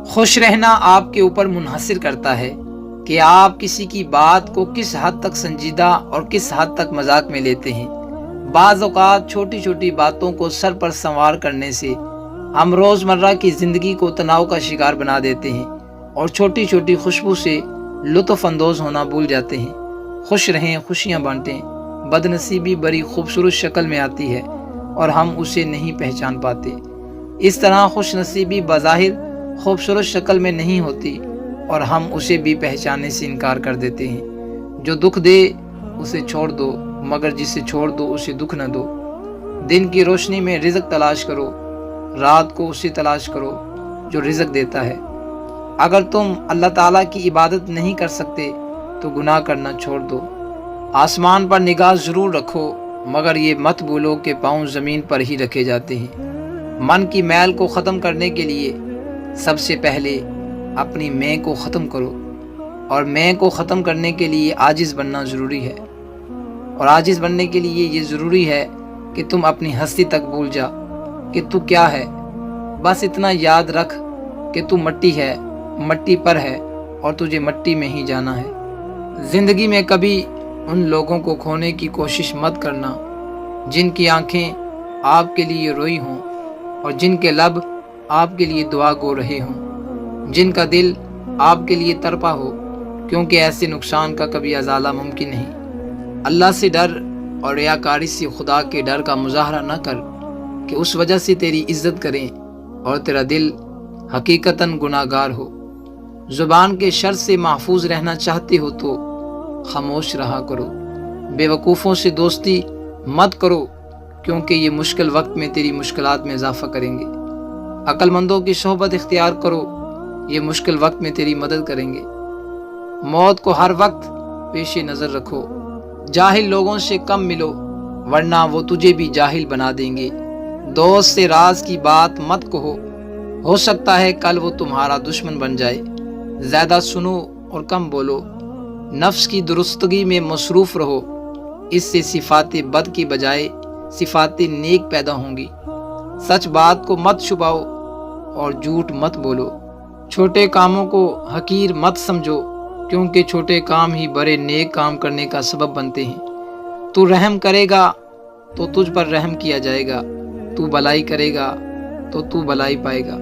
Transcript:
خوش رہنا آپ کے اوپر منحصر کرتا ہے کہ آپ کسی کی بات کو کس حد تک سنجیدہ اور کس حد تک مذاق میں لیتے ہیں۔ بعض اوقات چھوٹی چھوٹی باتوں کو سر پر سنوار کرنے سے ہم روزمرہ کی زندگی کو تناؤ کا شکار بنا دیتے ہیں اور چھوٹی چھوٹی خوشبو سے لطف اندوز ہونا بھول جاتے ہیں۔ خوش رہیں، خوشیاں بانٹیں۔ بد نصیبی بڑی خوبصورت شکل میں آتی ہے اور ہم اسے نہیں پہچان پاتے۔ اس طرح خوش نصیبی بظاہر خوبصورت شکل میں نہیں ہوتی اور ہم اسے بھی پہچاننے سے انکار کر دیتے ہیں۔ جو دکھ دے اسے چھوڑ دو، مگر جسے چھوڑ دو اسے دکھ نہ دو۔ دن کی روشنی میں رزق تلاش کرو، رات کو اسے تلاش کرو جو رزق دیتا ہے۔ اگر تم اللہ تعالیٰ کی عبادت نہیں کر سکتے تو گناہ کرنا چھوڑ دو۔ آسمان پر نگاہ ضرور رکھو، مگر یہ مت بھولو کہ پاؤں زمین پر ہی رکھے جاتے ہیں۔ من کی میل کو ختم کرنے کے لیے سب سے پہلے اپنی میں کو ختم کرو، اور میں کو ختم کرنے کے لیے عاجز بننا ضروری ہے، اور عاجز بننے کے لیے یہ ضروری ہے کہ تم اپنی ہستی تک بھول جا کہ تو کیا ہے۔ بس اتنا یاد رکھ کہ تو مٹی ہے، مٹی پر ہے اور تجھے مٹی میں ہی جانا ہے۔ زندگی میں کبھی ان لوگوں کو کھونے کی کوشش مت کرنا جن کی آنکھیں آپ کے لیے روئی ہوں اور جن کے لب آپ کے لیے دعا گو رہے ہوں، جن کا دل آپ کے لیے تڑپا ہو، کیونکہ ایسے نقصان کا کبھی ازالہ ممکن نہیں۔ اللہ سے ڈر اور ریاکاری سے خدا کے ڈر کا مظاہرہ نہ کر کہ اس وجہ سے تیری عزت کریں اور تیرا دل حقیقتاً گناہ گار ہو۔ زبان کے شر سے محفوظ رہنا چاہتے ہو تو خاموش رہا کرو۔ بے وقوفوں سے دوستی مت کرو، کیونکہ یہ مشکل وقت میں تیری مشکلات میں اضافہ کریں گے۔ عقل مندوں کی صحبت اختیار کرو، یہ مشکل وقت میں تیری مدد کریں گے۔ موت کو ہر وقت پیش نظر رکھو۔ جاہل لوگوں سے کم ملو، ورنہ وہ تجھے بھی جاہل بنا دیں گے۔ دوست سے راز کی بات مت کہو، ہو سکتا ہے کل وہ تمہارا دشمن بن جائے۔ زیادہ سنو اور کم بولو۔ نفس کی درستگی میں مصروف رہو، اس سے صفات بد کی بجائے صفات نیک پیدا ہوں گی۔ سچ بات کو مت چھپاؤ اور جھوٹ مت بولو۔ چھوٹے کاموں کو حقیر مت سمجھو، کیونکہ چھوٹے کام ہی بڑے نیک کام کرنے کا سبب بنتے ہیں۔ تو رحم کرے گا تو تجھ پر رحم کیا جائے گا، تو بھلائی کرے گا تو بھلائی پائے گا۔